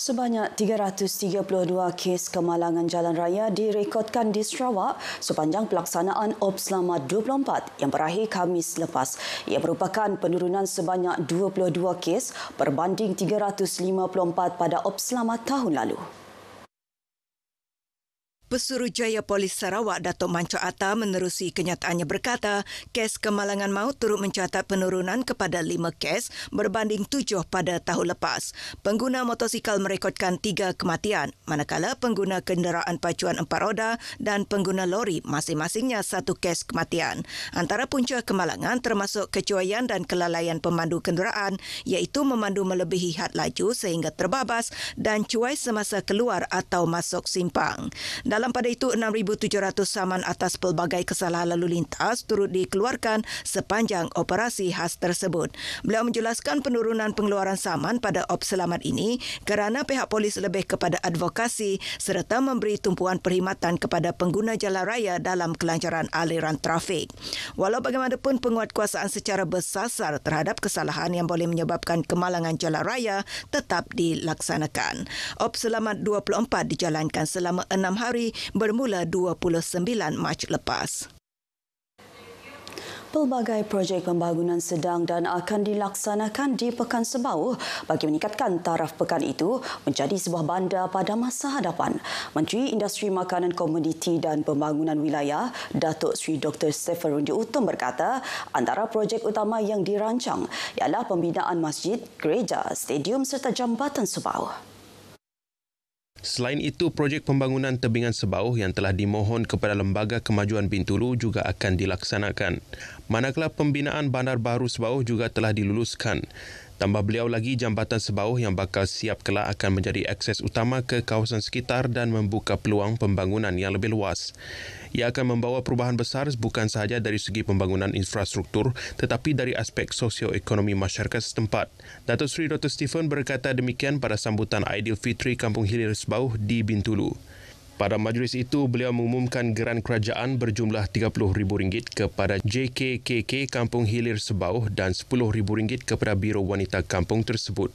Sebanyak 332 kes kemalangan jalan raya direkodkan di Sarawak sepanjang pelaksanaan OP Selamat 24 yang berakhir Khamis lepas. Ia merupakan penurunan sebanyak 22 kes berbanding 354 pada OP Selamat tahun lalu. Pesuruhjaya Polis Sarawak Datuk Manco Atta menerusi kenyataannya berkata, kes kemalangan maut turut mencatat penurunan kepada 5 kes berbanding 7 pada tahun lepas. Pengguna motosikal merekodkan 3 kematian, manakala pengguna kenderaan pacuan 4 roda dan pengguna lori masing-masingnya 1 kes kematian. Antara punca kemalangan termasuk kecuaian dan kelalaian pemandu kenderaan iaitu memandu melebihi had laju sehingga terbabas dan cuai semasa keluar atau masuk simpang. Dalam pada itu, 6,700 saman atas pelbagai kesalahan lalu lintas turut dikeluarkan sepanjang operasi khas tersebut. Beliau menjelaskan penurunan pengeluaran saman pada OP Selamat ini kerana pihak polis lebih kepada advokasi serta memberi tumpuan perkhidmatan kepada pengguna jalan raya dalam kelancaran aliran trafik. Walau bagaimanapun, penguatkuasaan secara bersasar terhadap kesalahan yang boleh menyebabkan kemalangan jalan raya tetap dilaksanakan. OP Selamat 24 dijalankan selama 6 hari bermula 29 Mac lepas. Pelbagai projek pembangunan sedang dan akan dilaksanakan di Pekan Sebauh bagi meningkatkan taraf pekan itu menjadi sebuah bandar pada masa hadapan. Menteri Industri Makanan Komoditi dan Pembangunan Wilayah, Datuk Seri Dr. Stephen Rundi Utom berkata, antara projek utama yang dirancang ialah pembinaan masjid, gereja, stadium serta jambatan Sebauh. Selain itu, projek pembangunan tebingan Sebauh yang telah dimohon kepada Lembaga Kemajuan Bintulu juga akan dilaksanakan. Manakala pembinaan bandar baru Sebauh juga telah diluluskan. Tambah beliau lagi, jambatan Sebauh yang bakal siap kelak akan menjadi akses utama ke kawasan sekitar dan membuka peluang pembangunan yang lebih luas. Ia akan membawa perubahan besar bukan sahaja dari segi pembangunan infrastruktur tetapi dari aspek sosioekonomi masyarakat setempat. Datuk Seri Dr. Stephen berkata demikian pada sambutan Aidilfitri Kampung Hilir Sebauh di Bintulu. Pada majlis itu, beliau mengumumkan geran kerajaan berjumlah RM30,000 kepada JKKK Kampung Hilir Sebauh dan RM10,000 kepada Biro Wanita Kampung tersebut.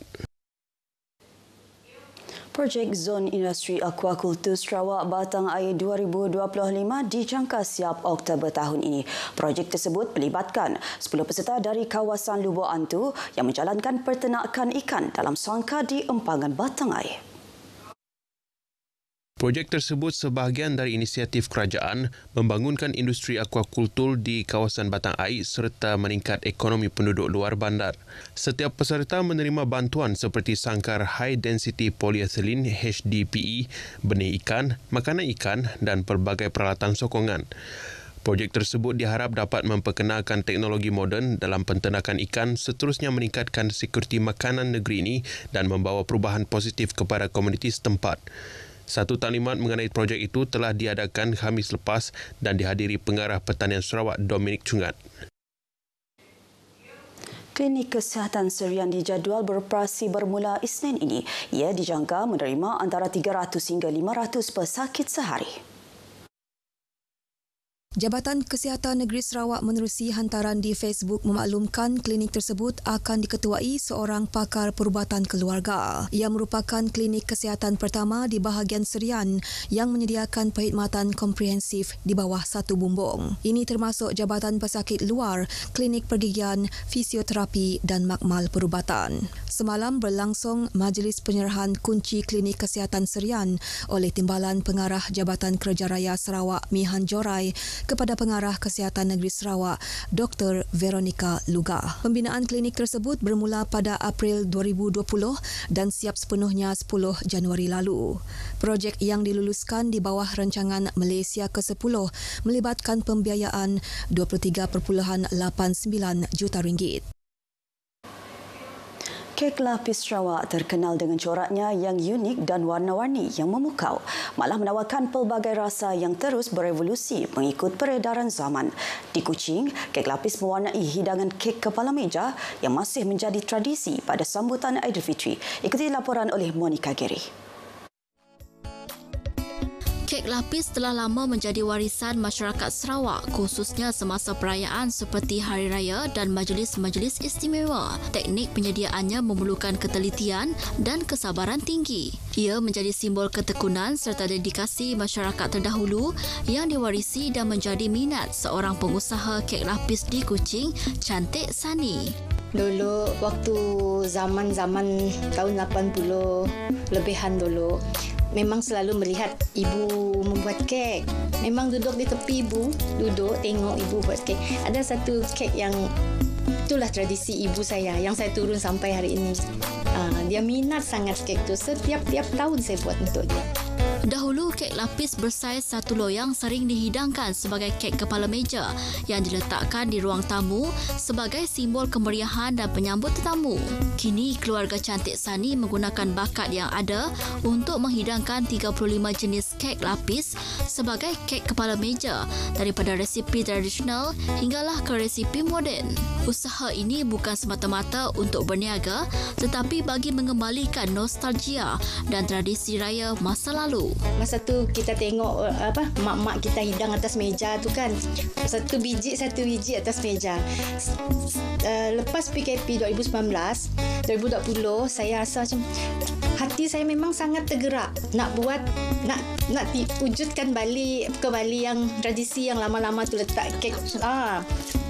Projek Zon Industri Aquakultur Sarawak Batang Air 2025 dijangka siap Oktober tahun ini. Projek tersebut melibatkan 10 peserta dari kawasan Lubuk Antu yang menjalankan peternakan ikan dalam sangka di empangan batang air. Projek tersebut sebahagian dari inisiatif kerajaan membangunkan industri akuakultur di kawasan Batang Air serta meningkat ekonomi penduduk luar bandar. Setiap peserta menerima bantuan seperti sangkar High Density Polyethylene HDPE, benih ikan, makanan ikan dan pelbagai peralatan sokongan. Projek tersebut diharap dapat memperkenalkan teknologi moden dalam penternakan ikan, seterusnya meningkatkan sekuriti makanan negeri ini dan membawa perubahan positif kepada komuniti setempat. Satu taklimat mengenai projek itu telah diadakan Khamis lepas dan dihadiri Pengarah Pertanian Sarawak Dominic Chungat. Klinik Kesihatan Serian dijadual beroperasi bermula Isnin ini. Ia dijangka menerima antara 300 hingga 500 pesakit sehari. Jabatan Kesihatan Negeri Sarawak menerusi hantaran di Facebook memaklumkan klinik tersebut akan diketuai seorang pakar perubatan keluarga. Ia merupakan klinik kesihatan pertama di bahagian Serian yang menyediakan perkhidmatan komprehensif di bawah satu bumbung. Ini termasuk jabatan pesakit luar, klinik pergigian, fisioterapi dan makmal perubatan. Semalam berlangsung majlis penyerahan kunci klinik kesihatan Serian oleh Timbalan Pengarah Jabatan Kerja Raya Sarawak Mihan Jorai kepada Pengarah Kesihatan Negeri Sarawak, Dr. Veronica Luga. Pembinaan klinik tersebut bermula pada April 2020 dan siap sepenuhnya 10 Januari lalu. Projek yang diluluskan di bawah rancangan Malaysia ke-10 melibatkan pembiayaan RM23.89 juta. Kek lapis Sarawak terkenal dengan coraknya yang unik dan warna-warni yang memukau, malah menawarkan pelbagai rasa yang terus berevolusi mengikut peredaran zaman. Di Kuching, kek lapis mewarnai hidangan kek kepala meja yang masih menjadi tradisi pada sambutan Aidilfitri. Ikuti laporan oleh Monica Geri. Kek lapis telah lama menjadi warisan masyarakat Sarawak, khususnya semasa perayaan seperti Hari Raya dan majlis-majlis istimewa. Teknik penyediaannya memerlukan ketelitian dan kesabaran tinggi. Ia menjadi simbol ketekunan serta dedikasi masyarakat terdahulu yang diwarisi dan menjadi minat seorang pengusaha kek lapis di Kuching, Cantik Sani. Dulu waktu zaman-zaman tahun 80 lebihan dulu, memang selalu melihat ibu membuat kek. Memang duduk di tepi ibu, duduk tengok ibu buat kek. Ada satu kek yang itulah tradisi ibu saya yang saya turun sampai hari ini. Dia minat sangat kek tu. Setiap tahun saya buat untuk dia. Dahulu, kek lapis bersaiz satu loyang sering dihidangkan sebagai kek kepala meja yang diletakkan di ruang tamu sebagai simbol kemeriahan dan penyambut tetamu. Kini, keluarga Cantik Sani menggunakan bakat yang ada untuk menghidangkan 35 jenis kek lapis sebagai kek kepala meja, daripada resipi tradisional hinggalah ke resipi moden. Usaha ini bukan semata-mata untuk berniaga, tetapi bagi mengembalikan nostalgia dan tradisi raya masa lalu. Masa tu kita tengok mak-mak kita hidang atas meja tu kan. Satu biji atas meja. Lepas PKP 2019, 2020, saya rasa macam hati saya memang sangat tergerak nak buat, nak wujudkan kembali yang tradisi yang lama-lama tu letak kek.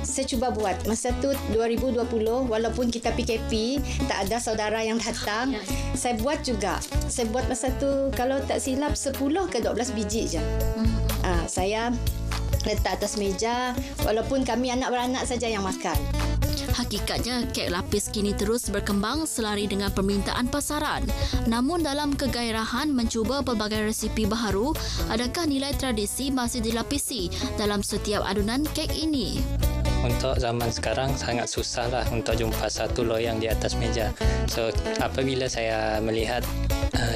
Saya cuba buat. Masa tu 2020, walaupun kita PKP, tak ada saudara yang datang, saya buat juga. Saya buat masa tu, kalau tak silap 10 ke 12 biji je. Saya letak atas meja, walaupun kami anak beranak saja yang makan. Hakikatnya, kek lapis kini terus berkembang selari dengan permintaan pasaran. Namun dalam kegairahan mencuba pelbagai resipi baharu, adakah nilai tradisi masih dilapisi dalam setiap adunan kek ini? Untuk zaman sekarang sangat susahlah untuk jumpa satu loyang di atas meja. So apabila saya melihat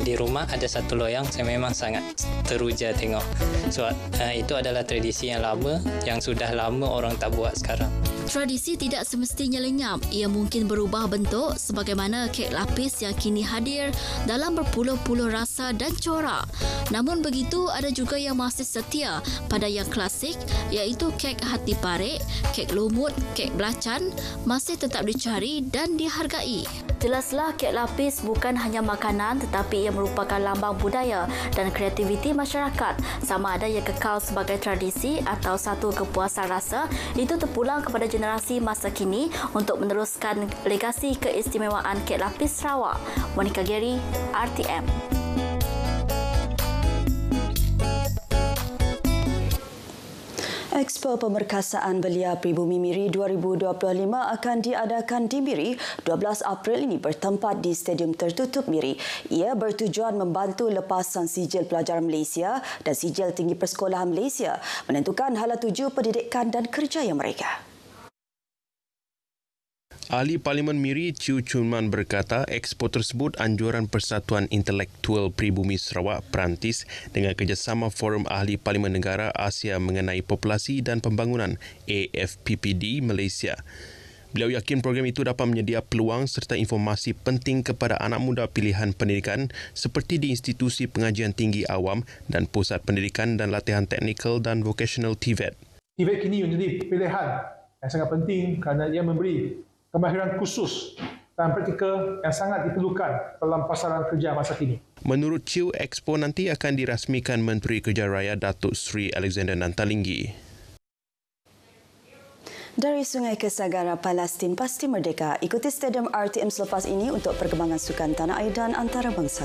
di rumah ada satu loyang, saya memang sangat teruja tengok. So itu adalah tradisi yang lama, yang sudah lama orang tak buat sekarang. Tradisi tidak semestinya lenyap. Ia mungkin berubah bentuk sebagaimana kek lapis yang kini hadir dalam berpuluh-puluh rasa dan corak. Namun begitu, ada juga yang masih setia pada yang klasik, iaitu kek hati parik, kek lumut, kek belacan masih tetap dicari dan dihargai. Jelaslah, kek lapis bukan hanya makanan tetapi ia merupakan lambang budaya dan kreativiti masyarakat. Sama ada ia kekal sebagai tradisi atau satu kepuasan rasa, itu terpulang kepada generasi masa kini untuk meneruskan legasi keistimewaan kek lapis Sarawak. Monica Gary, RTM. Expo Pemerkasaan Belia Pribumi Miri 2025 akan diadakan di Miri 12 April ini bertempat di Stadium Tertutup Miri. Ia bertujuan membantu lepasan sijil pelajar Malaysia dan sijil tinggi persekolahan Malaysia menentukan hala tuju pendidikan dan kerjaya mereka. Ahli Parlimen Miri Chiu Chun Man berkata expo tersebut anjuran Persatuan Intelektual Pribumi Sarawak Perantis dengan kerjasama Forum Ahli Parlimen Negara Asia mengenai Populasi dan Pembangunan AFPPD Malaysia. Beliau yakin program itu dapat menyedia peluang serta informasi penting kepada anak muda pilihan pendidikan seperti di institusi pengajian tinggi awam dan pusat pendidikan dan latihan teknikal dan vocational TVET. TVET kini menjadi pilihan yang sangat penting kerana ia memberi kemahiran khusus dan praktikal yang sangat diperlukan dalam pasaran kerja masa kini. Menurut Chiu, expo nanti akan dirasmikan Menteri Kerja Raya Datuk Seri Alexander Nantalinggi. Dari Sungai ke Sagara, Palestin pasti merdeka. Ikuti Stadium RTM selepas ini untuk perkembangan sukan tanah air dan antarabangsa.